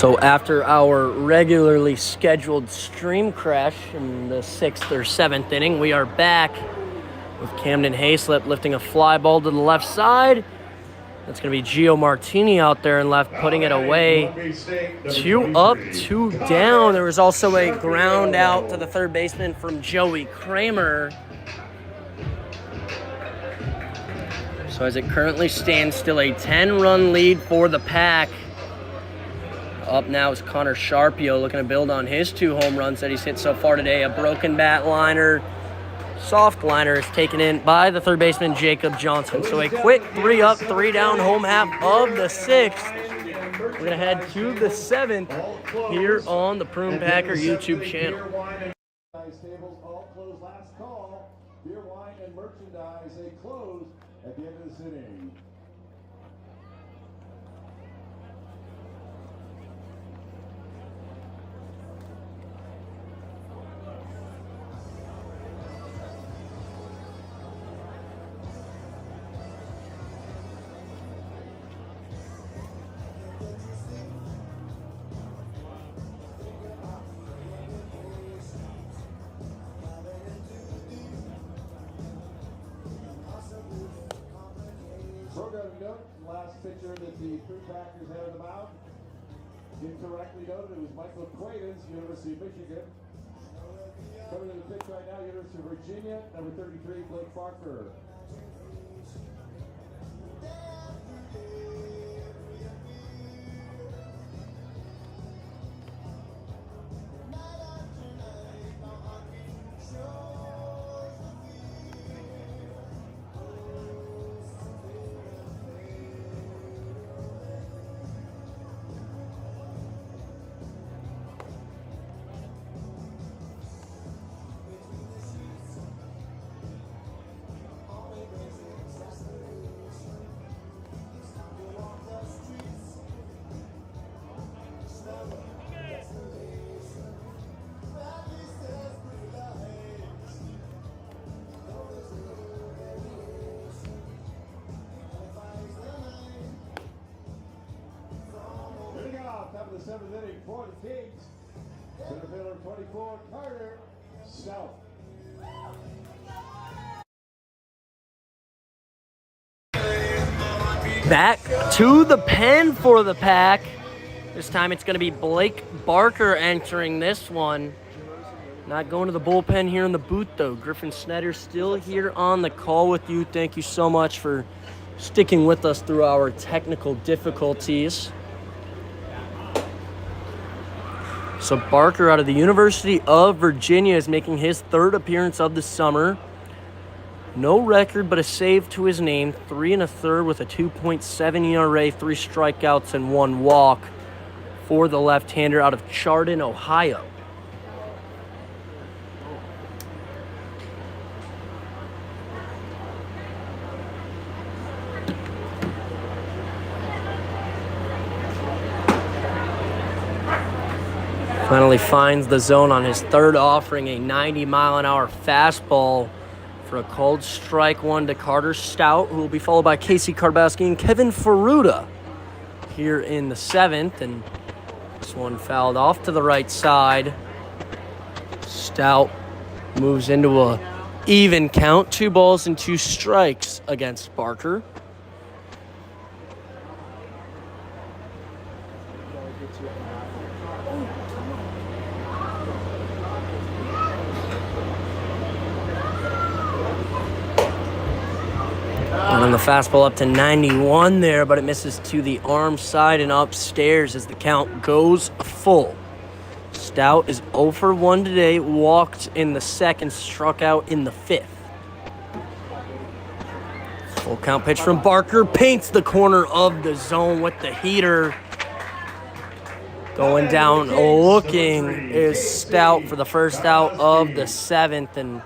So after our regularly scheduled stream crash in the 6th or 7th inning, we are back with Camden Hayslip lifting a fly ball to the left side. That's going to be Gio Martini out there in left, putting it away. 2 up, 2 down. There was also a ground out to the third baseman from Joey Kramer. So as it currently stands, still a 10-run lead for the Pack. Up now is Connor Sharpio looking to build on his 2 home runs that he's hit so far today. A broken bat liner, soft liner is taken in by the third baseman Jacob Johnson. So a quick 3 up, 3 down home half of the 6th. We're going to head to the 7th here on the Prune Packer YouTube channel. All closed last call. Beer, wine, and merchandise, they close at the end of this inning. Last pitcher that the Prune Packers had on the mound. Incorrectly noted, it was Michael Quaidens, University of Michigan. Coming to the pitch right now, University of Virginia, number 33, Blake Barker. Top of the 7th inning for the Kings. Center fielder 24, Carter Stout. Back to the pen for the Pack. This time it's going to be Blake Barker entering this one. Not going to the bullpen here in the booth, though. Griffin Snyder still here on the call with you. Thank you so much for sticking with us through our technical difficulties. So Barker out of the University of Virginia is making his 3rd appearance of the summer. No record but a save to his name. 3 1/3 with a 2.7 ERA, 3 strikeouts and 1 walk for the left-hander out of Chardon, Ohio. Finally finds the zone on his 3rd offering, a 90-mile-an-hour fastball for a called strike 1 to Carter Stout, who will be followed by Casey Karbowski and Kevin Ferruta here in the 7th. And this one fouled off to the right side. Stout moves into a even count, 2 balls and 2 strikes against Barker. On the fastball up to 91 there, but it misses to the arm side and upstairs as the count goes full. Stout is 0 for 1 today, walked in the 2nd, struck out in the 5th. Full count pitch from Barker, paints the corner of the zone with the heater. Going down looking is Stout for the first out of the 7th, and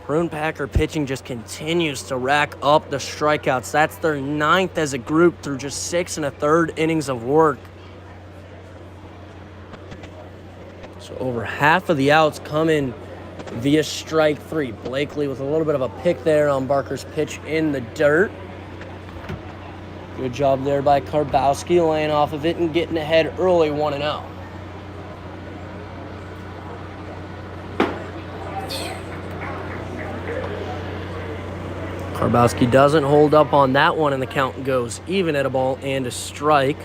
Prune Packer pitching just continues to rack up the strikeouts. That's their 9th as a group through just 6 1/3 innings of work. So over half of the outs come in via strike 3. Blakely with a little bit of a pick there on Barker's pitch in the dirt. Good job there by Karbowski, laying off of it and getting ahead early, 1-0. Karbowski doesn't hold up on that one, and the count goes even at a ball and a strike.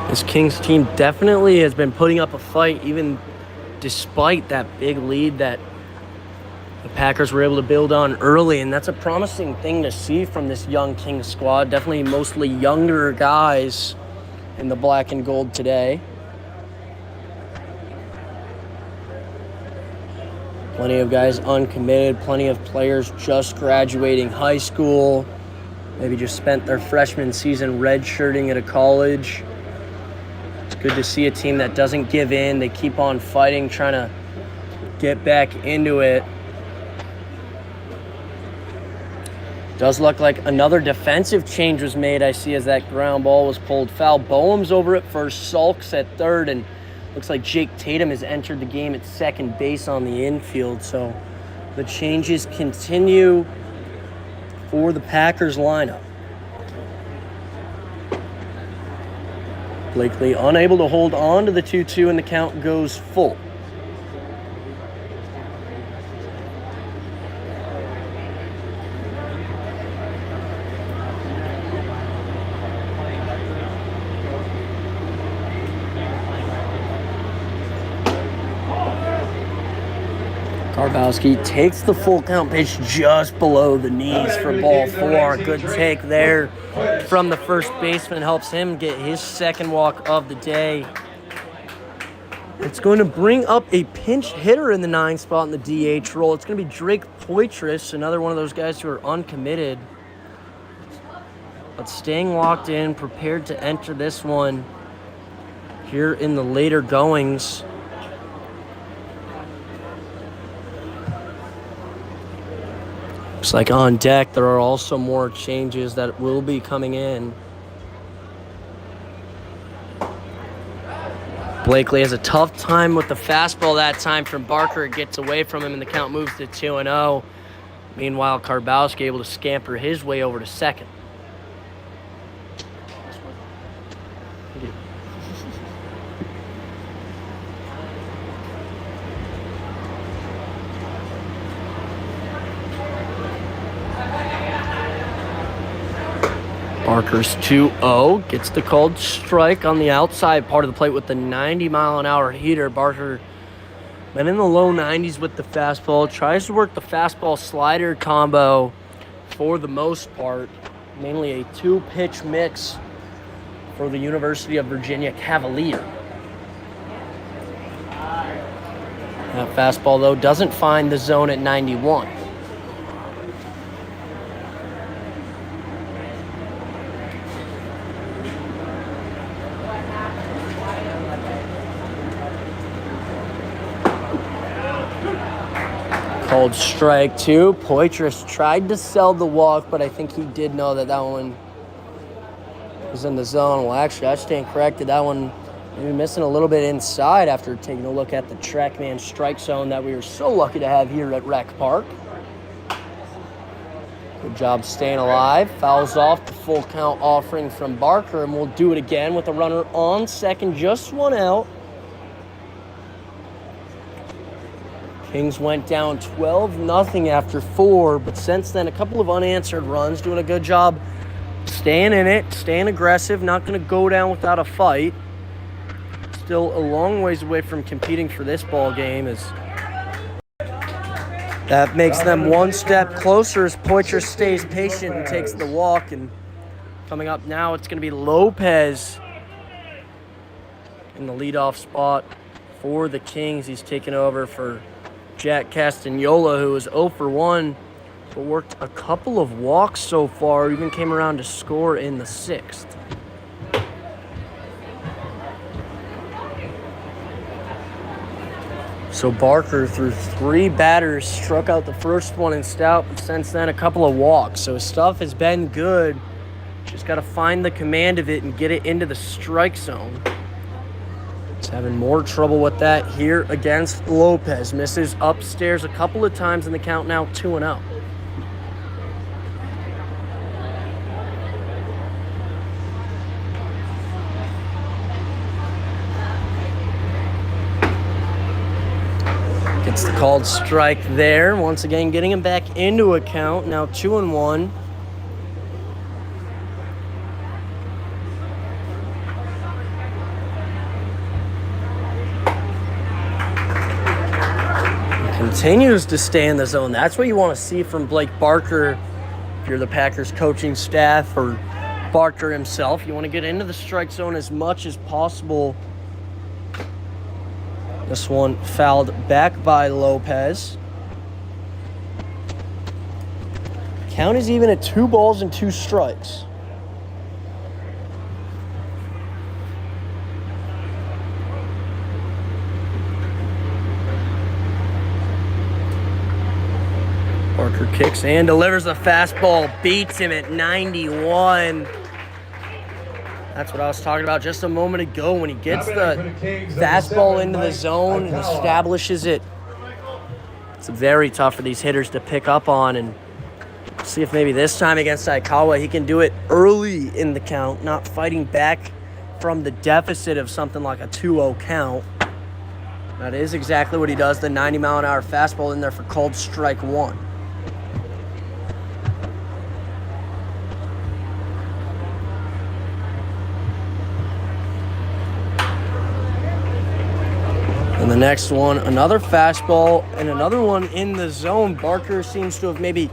This Kings team definitely has been putting up a fight, even despite that big lead that the Packers were able to build on early, and that's a promising thing to see from this young Kings squad. Definitely mostly younger guys in the black and gold today. Plenty of guys uncommitted, plenty of players just graduating high school, maybe just spent their freshman season redshirting at a college. It's good to see a team that doesn't give in. They keep on fighting, trying to get back into it. Does look like another defensive change was made, I see, as that ground ball was pulled foul. Boehm's over at first, Sulks at third, and looks like Jake Tatum has entered the game at second base on the infield. So the changes continue for the Packers lineup. Blakely unable to hold on to the 2-2, and the count goes full. Karbowski takes the full count pitch just below the knees for ball 4. Good take there from the first baseman. Helps him get his second walk of the day. It's going to bring up a pinch hitter in the 9 spot in the DH role. It's going to be Drake Poitras, another one of those guys who are uncommitted, but staying locked in, prepared to enter this one here in the later goings. Looks like on deck there are also more changes that will be coming in. Blakely has a tough time with the fastball that time from Barker. It gets away from him and the count moves to 2-0. Meanwhile, Karbowski able to scamper his way over to second. Barker's 2-0, gets the called strike on the outside part of the plate with the 90-mile-an-hour heater. Barker been in the low 90s with the fastball, tries to work the fastball-slider combo for the most part, mainly a 2-pitch mix for the University of Virginia Cavalier. That fastball, though, doesn't find the zone at 91. Called strike 2. Poitras tried to sell the walk, but I think he did know that that one was in the zone. Well, actually, I stand corrected. That one maybe missing a little bit inside after taking a look at the TrackMan strike zone that we were so lucky to have here at Rec Park. Good job staying alive. Fouls off the full count offering from Barker, and we'll do it again with a runner on second, just one out. Kings went down 12-0 after 4, but since then, a couple of unanswered runs, doing a good job staying in it, staying aggressive, not going to go down without a fight. Still a long ways away from competing for this ball game, as that makes them one step closer as Poitras stays patient and takes the walk. And coming up now, it's going to be Lopez in the leadoff spot for the Kings. He's taken over for Jack Castagnola, who is 0 for 1, but worked a couple of walks so far, even came around to score in the 6th. So Barker, through 3 batters, struck out the first one in stout, but since then a couple of walks. So his stuff has been good. Just got to find the command of it and get it into the strike zone. He's having more trouble with that here against Lopez. Misses upstairs a couple of times in the count now, 2-0. Gets the called strike there. Once again, getting him back into a count. Now 2-1. Continues to stay in the zone. That's what you want to see from Blake Barker. If you're the Packers coaching staff or Barker himself, you want to get into the strike zone as much as possible. This one fouled back by Lopez. Count is even at 2 balls and 2 strikes. Barker kicks and delivers a fastball, beats him at 91. That's what I was talking about just a moment ago when he gets the fastball into the zone and establishes it. It's very tough for these hitters to pick up on, and see if maybe this time against Aikawa he can do it early in the count, not fighting back from the deficit of something like a 2-0 count. That is exactly what he does, the 90-mile-an-hour fastball in there for called strike 1. And the next one, another fastball and another one in the zone. Barker seems to have maybe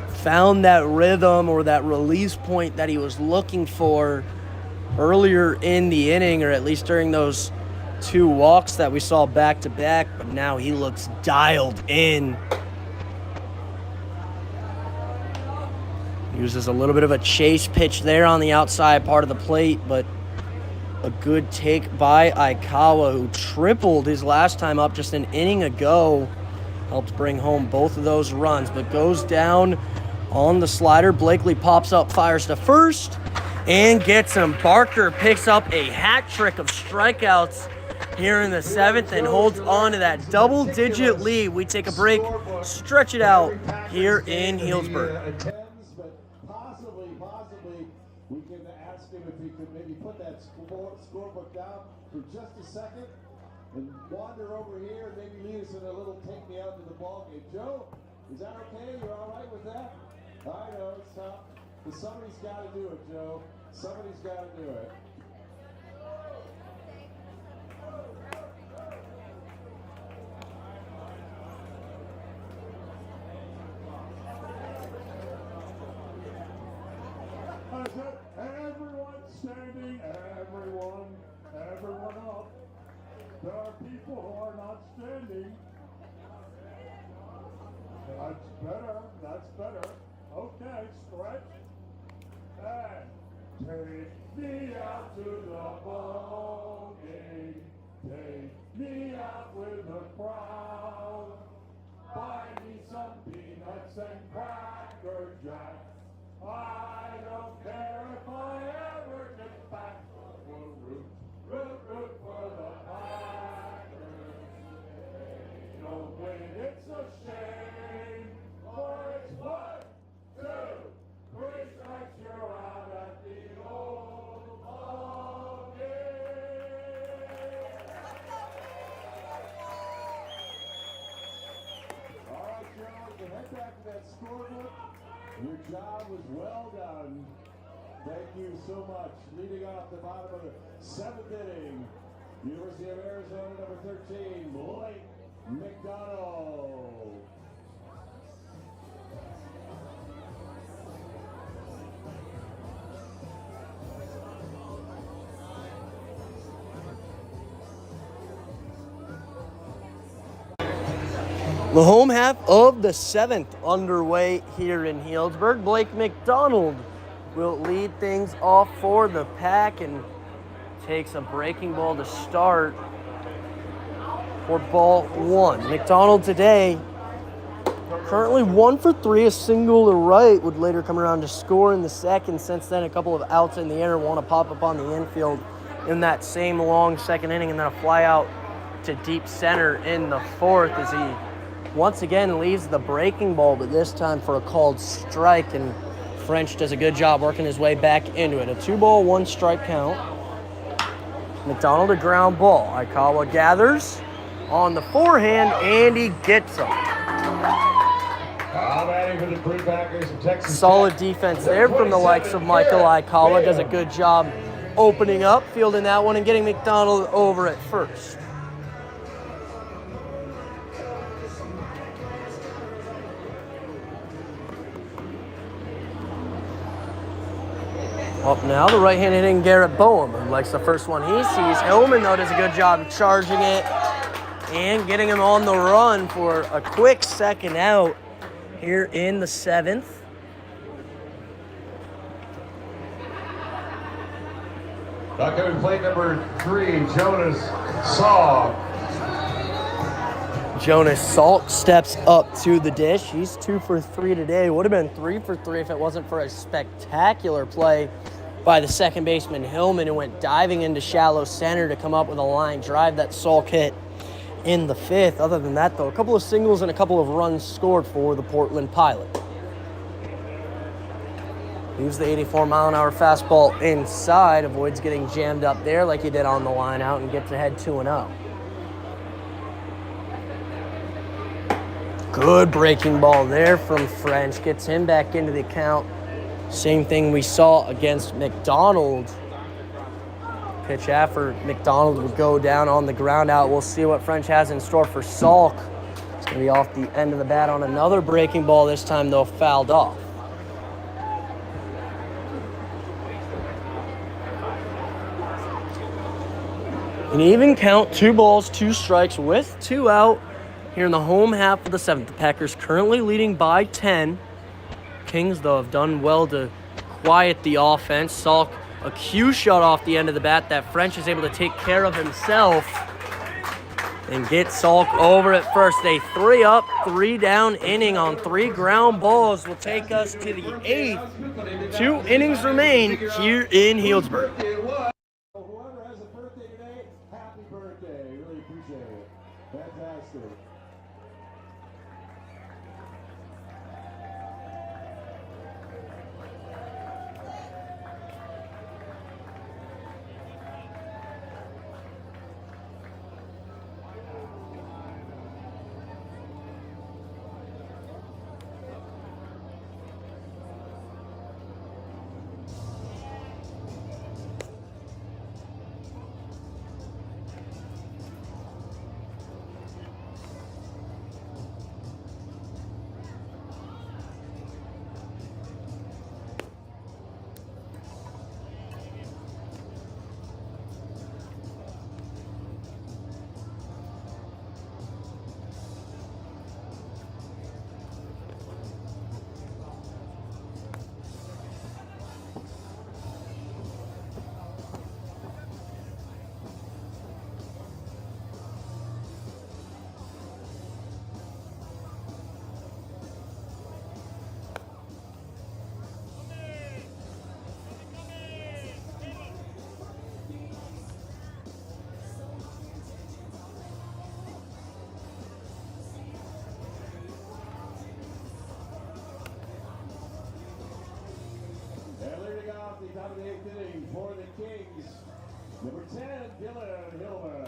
found that rhythm or that release point that he was looking for earlier in the inning, or at least during those 2 walks that we saw back to back, but now he looks dialed in. Uses a little bit of a chase pitch there on the outside part of the plate, but a good take by Aikawa, who tripled his last time up just an inning ago. Helped bring home both of those runs, but goes down on the slider. Blakely pops up, fires to first, and gets him. Barker picks up a hat trick of strikeouts here in the 7th and holds on to that double-digit lead. We take a break, stretch it out here in Healdsburg. Possibly, we can ask him if he could maybe put that scorebook down for just a second and wander over here and maybe lead us in a little take me out to the ball game. Joe, is that okay? You're all right with that? I know, it's tough. But somebody's got to do it, Joe. Somebody's got to do it. Everyone standing, everyone up. There are people who are not standing. That's better. Okay, stretch. And take me out to the ball game. Take me out with the crowd. Buy me some peanuts and Cracker Jack. I don't care if I ever get back. Root for the Packers. Don't win, it's a shame. For it's 1, 2, 3 strikes, you're out at the old ball game. All right, Joe, to head back to that scorebook. Your job was well done. Thank you so much. Leading off the bottom of the 7th inning, University of Arizona, number 13, Blake McDonald. The home half of the 7th underway here in Healdsburg. Blake McDonald will lead things off for the Pack and takes a breaking ball to start for ball 1. McDonald today currently 1 for 3, a single to right, would later come around to score in the 2nd. Since then, a couple of outs in the air, want to pop up on the infield in that same long second inning, and then a fly out to deep center in the fourth as he once again leaves the breaking ball, but this time for a called strike, and French does a good job working his way back into it. A 2-ball, 1-strike count. McDonald a ground ball. Aikawa gathers on the forehand, and he gets him. For the Prune Packers from Texas. Solid defense there from the likes of Michael Aikawa. Does a good job opening up, fielding that one, and getting McDonald over at first. Up now, the right-hand hitting Garrett Boehm, who likes the first one he sees. Hillman, though, does a good job of charging it and getting him on the run for a quick second out here in the 7th. Now coming plate number 3, Jonas Salk. Jonas Salk steps up to the dish. He's 2 for 3 today. Would have been 3 for 3 if it wasn't for a spectacular play by the second baseman Hillman, who went diving into shallow center to come up with a line drive that Salk hit in the 5th. Other than that, though, a couple of singles and a couple of runs scored for the Portland Pilot. Leaves the 84-mile-an-hour fastball inside, avoids getting jammed up there like he did on the line out, and gets ahead 2-0. Good breaking ball there from French. Gets him back into the count. Same thing we saw against McDonald. Pitch after McDonald would go down on the ground out. We'll see what French has in store for Salk. It's going to be off the end of the bat on another breaking ball, this time, though, fouled off. An even count, 2 balls, 2 strikes with 2 out here in the home half of the 7th. The Packers currently leading by 10. Kings, though, have done well to quiet the offense. Salk, a cue shot off the end of the bat that French is able to take care of himself and get Salk over at first. A 3-up, 3-down inning on 3 ground balls will take us to the 8th. 2 innings remain here in Healdsburg. Whoever has a birthday today, happy birthday. Really appreciate it. Fantastic. Top of the 8th inning for the Kings, number 10, Dylan Hillman.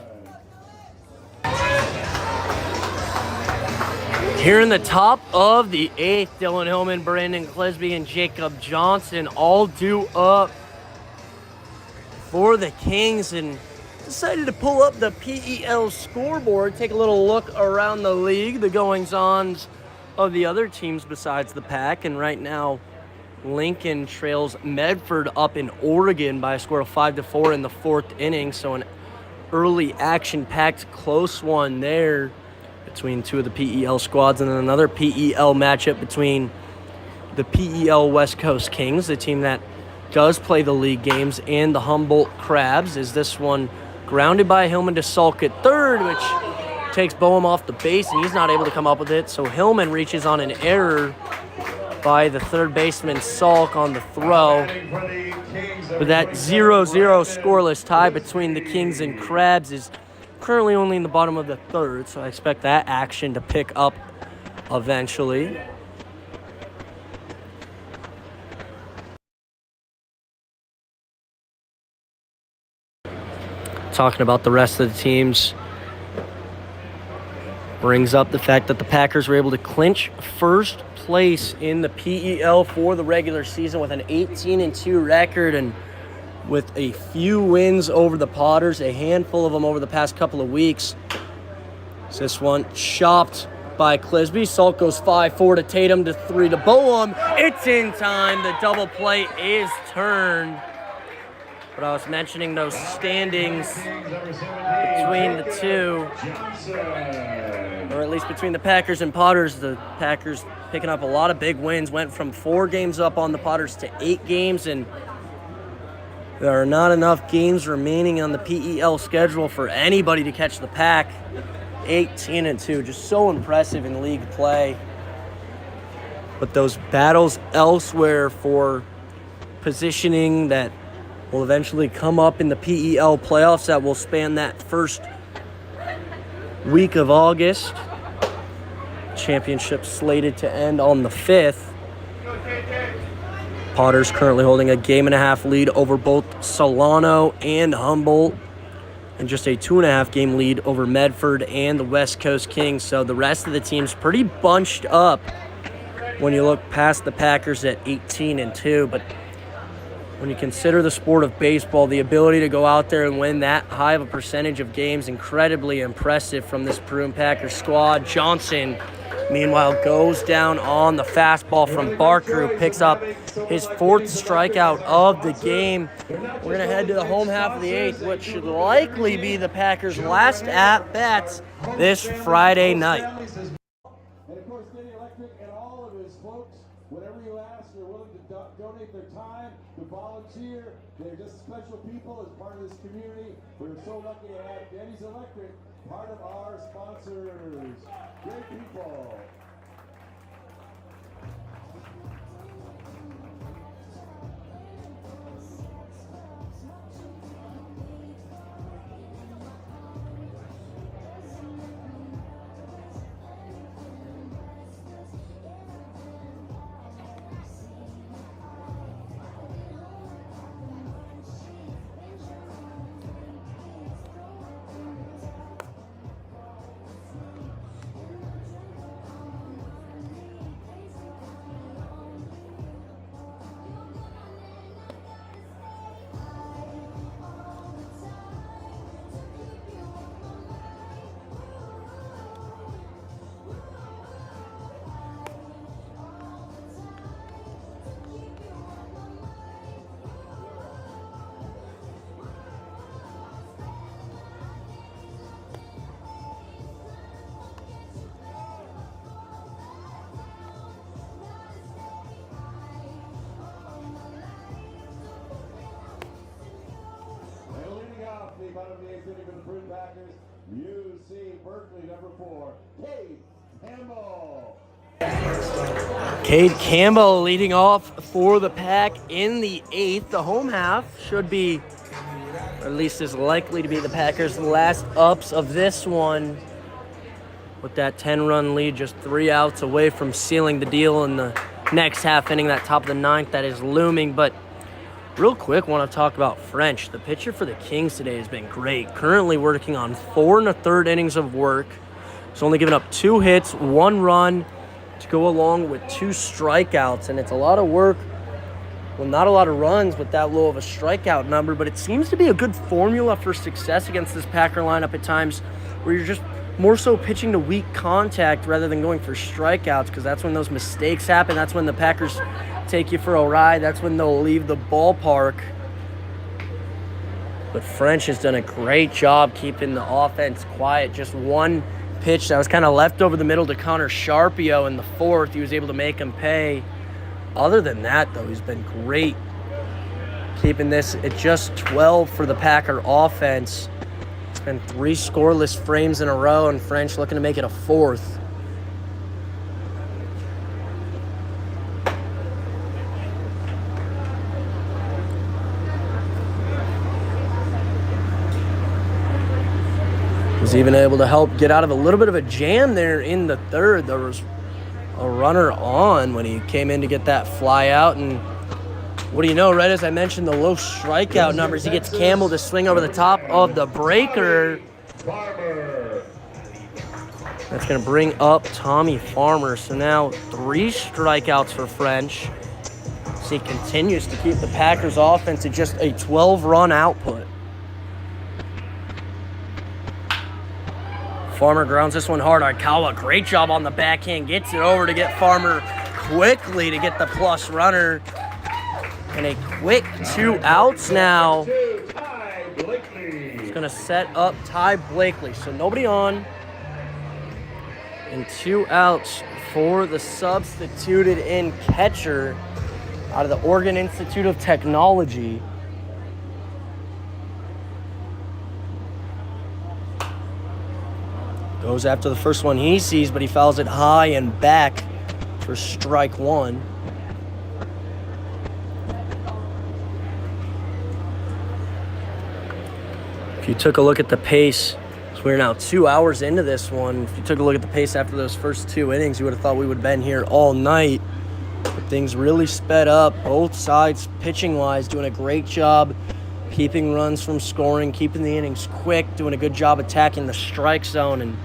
Here in the top of the 8th, Dylan Hillman, Brandon Clisby, and Jacob Johnson all due up for the Kings, and decided to pull up the PEL scoreboard, take a little look around the league, the goings-ons of the other teams besides the Pack, and right now Lincoln trails Medford up in Oregon by a score of 5-4 in the 4th inning. So an early action-packed close one there between 2 of the PEL squads, and then another PEL matchup between the PEL West Coast Kings, the team that does play the league games, and the Humboldt Crabs. Is this one grounded by Hillman to Salk at third, which takes Boehm off the base, and he's not able to come up with it. So Hillman reaches on an error by the third baseman Salk on the throw. But that 0-0 scoreless tie between the Kings and Crabs is currently only in the bottom of the third, so I expect that action to pick up eventually. Talking about the rest of the teams brings up the fact that the Packers were able to clinch first place in the PEL for the regular season with an 18-2 record, and with a few wins over the Potters, a handful of them over the past couple of weeks. This one chopped by Clisby. Salk goes 5-4 to Tatum to 3 to Boehm. It's in time. The double play is turned. But I was mentioning those standings between the two, or at least between the Packers and Potters. The Packers picking up a lot of big wins, went from 4 games up on the Potters to 8 games, and there are not enough games remaining on the PEL schedule for anybody to catch the Pack. 18-2, just so impressive in league play. But those battles elsewhere for positioning that will eventually come up in the PEL playoffs that will span that first week of August. Championship slated to end on the 5th. Potters currently holding a 1.5 game lead over both Solano and Humboldt, and just a 2.5 game lead over Medford and the West Coast Kings. So the rest of the team's pretty bunched up when you look past the Packers at 18-2. But when you consider the sport of baseball, the ability to go out there and win that high of a percentage of games, incredibly impressive from this Prune Packers squad. Johnson, meanwhile, goes down on the fastball from Barker, who picks up his 4th strikeout of the game. We're going to head to the home half of the 8th, which should likely be the Packers' last at-bats this Friday night. And of course, Danny Electric and all of his folks, whatever you ask, they're willing to donate their time, to volunteer. They're just special people as part of this community. We're so lucky to have Danny's Electric, part of our sponsors. Great people. Bottom of the 8th inning for the Prune Packers, UC Berkeley, number 4, Cade Campbell. Cade Campbell leading off for the Pack in the 8th. The home half should be, or at least is likely to be, the Packers' last ups of this one. With that 10-run lead, just 3 outs away from sealing the deal in the next half inning, that top of the 9th that is looming. But real quick, want to talk about French. The pitcher for the Kings today has been great. Currently working on 4 1/3 innings of work. He's only given up 2 hits, 1 run to go along with 2 strikeouts. And it's a lot of work. Well, not a lot of runs with that low of a strikeout number, but it seems to be a good formula for success against this Packer lineup at times, where you're just more so pitching to weak contact rather than going for strikeouts, because that's when those mistakes happen. That's when the Packers take you for a ride. That's when they'll leave the ballpark. But French has done a great job keeping the offense quiet. Just 1 pitch that was kind of left over the middle to Connor Sharpio in the 4th. He was able to make him pay. Other than that, though, he's been great keeping this at just 12 for the Packer offense. It's been 3 scoreless frames in a row, and French looking to make it a 4th. Was even able to help get out of a little bit of a jam there in the third. There was a runner on when he came in to get that fly out. And what do you know, right as I mentioned the low strikeout numbers, he gets Campbell to swing over the top of the breaker. That's going to bring up Tommy Farmer. So now 3 strikeouts for French. So he continues to keep the Packers offense at just a 12-run output. Farmer grounds this one hard. Arkawa, great job on the backhand. Gets it over to get Farmer quickly to get the plus runner. And a quick 2 outs now. It's going to set up Ty Blakely. So nobody on. And 2 outs for the substituted in catcher out of the Oregon Institute of Technology. Goes after the first one he sees, but he fouls it high and back for strike 1. If you took a look at the pace, so we're now 2 hours into this one. If you took a look at the pace after those first 2 innings, you would have thought we would have been here all night. But things really sped up, both sides pitching-wise, doing a great job keeping runs from scoring, keeping the innings quick, doing a good job attacking the strike zone. And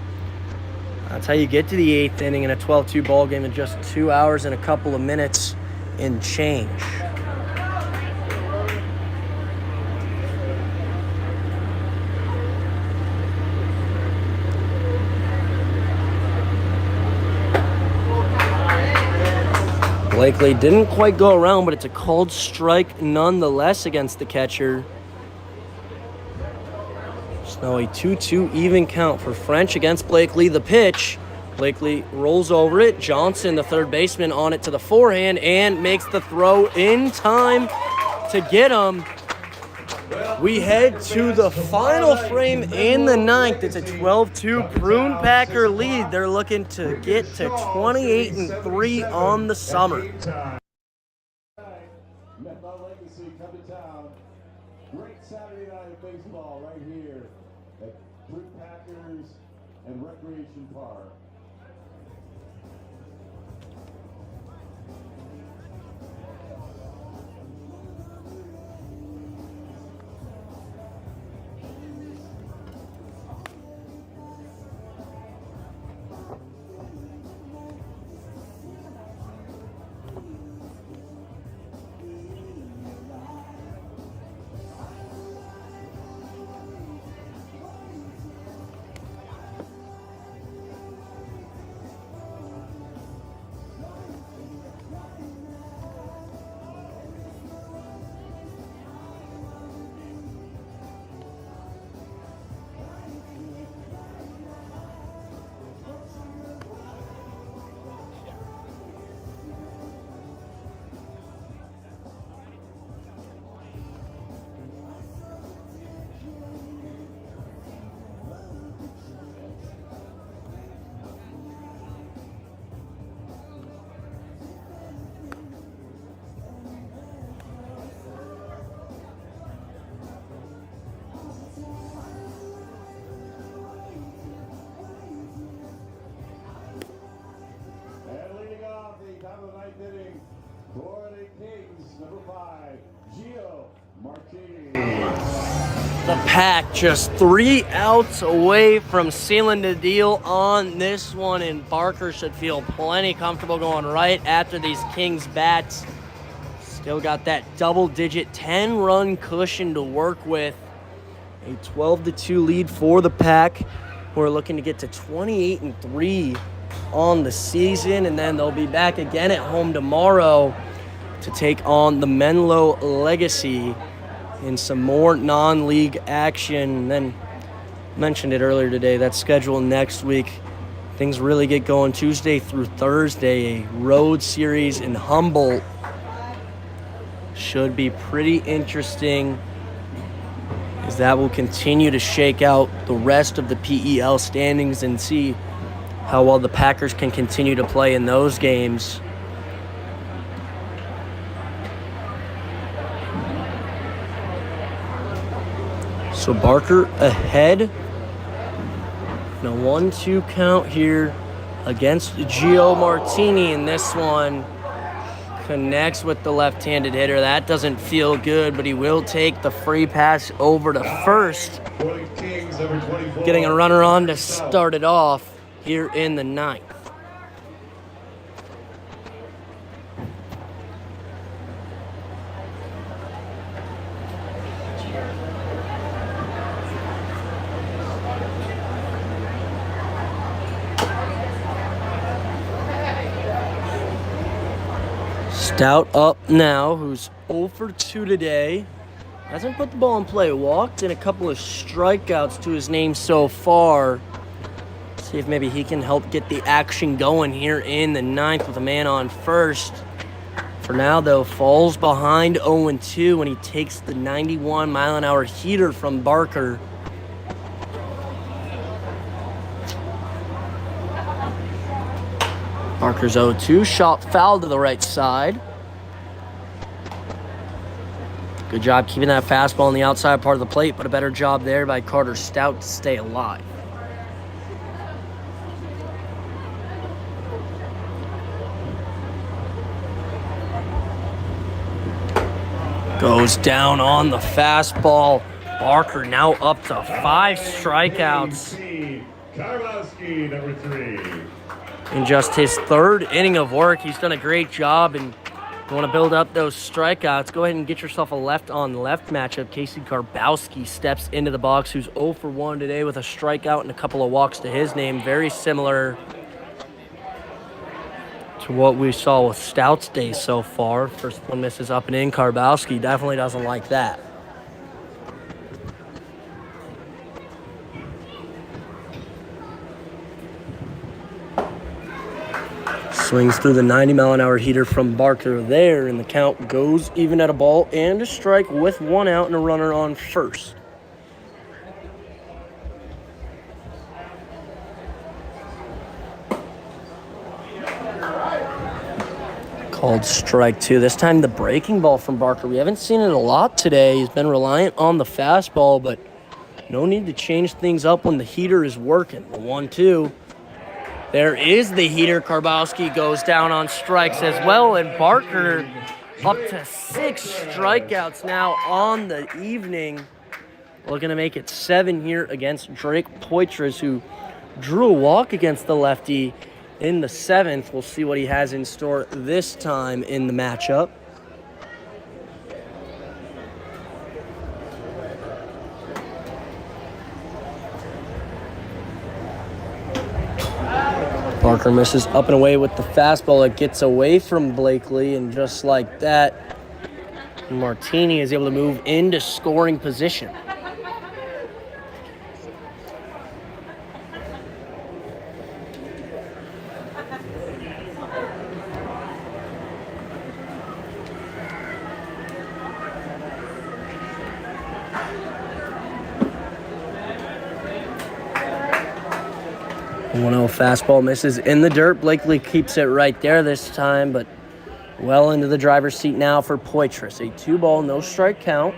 that's how you get to the 8th inning in a 12-2 ball game in just 2 hours and a couple of minutes and change. Blakely didn't quite go around, but it's a called strike nonetheless against the catcher. It's now a 2-2 even count for French against Blakely. The pitch, Blakely rolls over it. Johnson, the third baseman, on it to the forehand and makes the throw in time to get him. We head to the final frame in the 9th. It's a 12-2 Prune Packer lead. They're looking to get to 28-3 on the summer. Legacy come to town. Great Saturday night of baseball right here at Prune Packers and Recreation Park. The Pack just 3 outs away from sealing the deal on this one, and Barker should feel plenty comfortable going right after these Kings bats. Still got that double-digit 10-run cushion to work with. A 12-2 lead for the Pack, who are looking to get to 28-3 on the season, and then they'll be back again at home tomorrow to take on the Menlo Legacy in some more non-league action. Then mentioned it earlier today, that schedule next week, things really get going Tuesday through Thursday. A road series in Humboldt should be pretty interesting, as that will continue to shake out the rest of the PEL standings and see how well the Packers can continue to play in those games. So Barker ahead And a 1-2 count here against Gio Martini, and this one connects with the left-handed hitter. That doesn't feel good, but he will take the free pass over to first, getting a runner on to start it off here in the 9th. Stout up now, who's 0 for 2 today. Hasn't put the ball in play. Walked and a couple of strikeouts to his name so far. See if maybe he can help get the action going here in the 9th with a man on first. For now, though, falls behind 0-2 when he takes the 91-mile-an-hour heater from Barker. Barker's 0-2, shot foul to the right side. Good job keeping that fastball on the outside part of the plate, but a better job there by Carter Stout to stay alive. Goes down on the fastball. Barker now up to 5 strikeouts. Karlowski, number 3. In just his 3rd inning of work, he's done a great job, and you want to build up those strikeouts, go ahead and get yourself a left-on-left matchup. Casey Karbowski steps into the box, who's 0 for 1 today with a strikeout and a couple of walks to his name. Very similar to what we saw with Stout's day so far. First one misses up and in. Karbowski definitely doesn't like that. Swings through the 90-mile-an-hour heater from Barker there, and the count goes even at a ball and a strike with 1 out and a runner on first. Called strike 2. This time the breaking ball from Barker. We haven't seen it a lot today. He's been reliant on the fastball, but no need to change things up when the heater is working. The 1-2. There is the heater. Karbowski goes down on strikes as well, and Barker up to 6 strikeouts now on the evening. Looking to make it 7 here against Drake Poitras, who drew a walk against the lefty in the 7th. We'll see what he has in store this time in the matchup. Barker misses up and away with the fastball. It gets away from Blakely, and just like that, Martini is able to move into scoring position. The 1-0 fastball misses in the dirt. Blakely keeps it right there this time, but well into the driver's seat now for Poitras. A 2-ball, no strike count.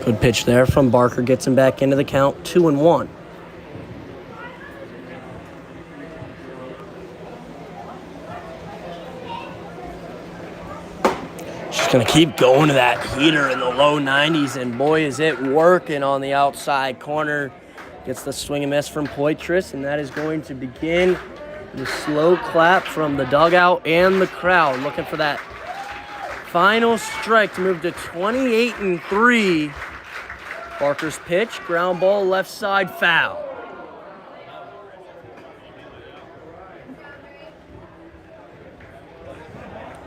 Good pitch there from Barker. Gets him back into the count, 2-1. Just going to keep going to that heater in the low 90s, and boy, is it working on the outside corner. Gets the swing and miss from Poitras, and that is going to begin the slow clap from the dugout and the crowd, looking for that final strike to move to 28-3. Barker's pitch, ground ball, left side, foul.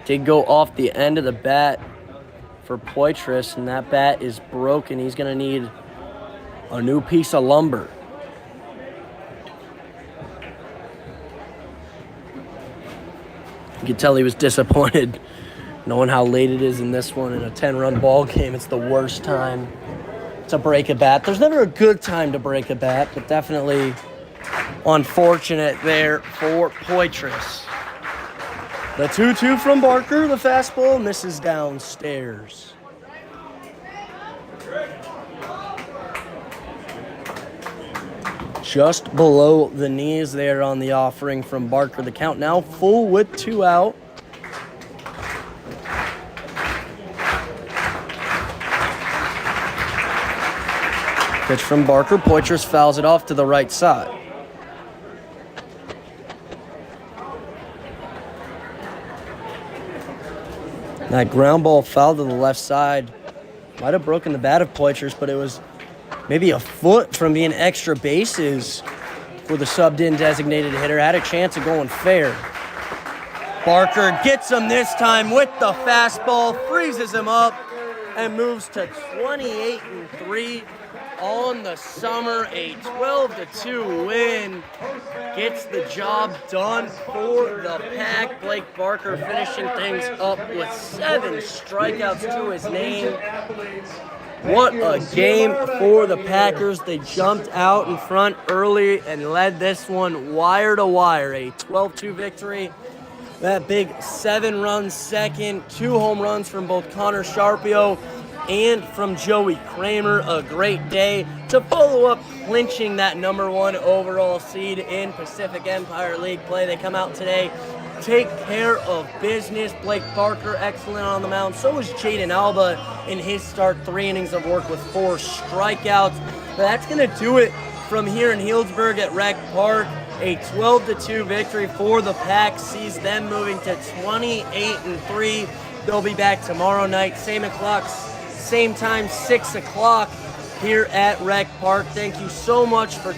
Did go off the end of the bat for Poitras, and that bat is broken. He's going to need a new piece of lumber. You could tell he was disappointed knowing how late it is in this one. In a 10-run ball game, it's the worst time to break a bat. There's never a good time to break a bat, but definitely Unfortunate there for Poitras. The 2-2 from Barker, the fastball misses downstairs. Just below the knees there on the offering from Barker. The count now full with 2 out. Pitch from Barker. Poitras fouls it off to the right side. That ground ball foul to the left side might have broken the bat of Poitras, but it was maybe a foot from being extra bases for the subbed-in designated hitter. Had a chance of going fair. Barker gets him this time with the fastball, freezes him up, and moves to 28-3 on the summer. A 12-2 win. Gets the job done for the Pack. Blake Barker finishing things up with 7 strikeouts to his name. What a game for the Packers. They jumped out in front early and led this one wire to wire. A 12-2 victory. That big 7-run second, 2 home runs from both Connor Sharpio and from Joey Kramer. A great day to follow up clinching that #1 overall seed in Pacific Empire League play. They come out today, take care of business. Blake Barker, excellent on the mound. So was Jaden Alba in his start, 3 innings of work with 4 strikeouts. But that's going to do it from here in Healdsburg at Rec Park. A 12-2 victory for the Pack sees them moving to 28-3. They'll be back tomorrow night, same time, 6 o'clock here at Rec Park. Thank you so much for tuning in.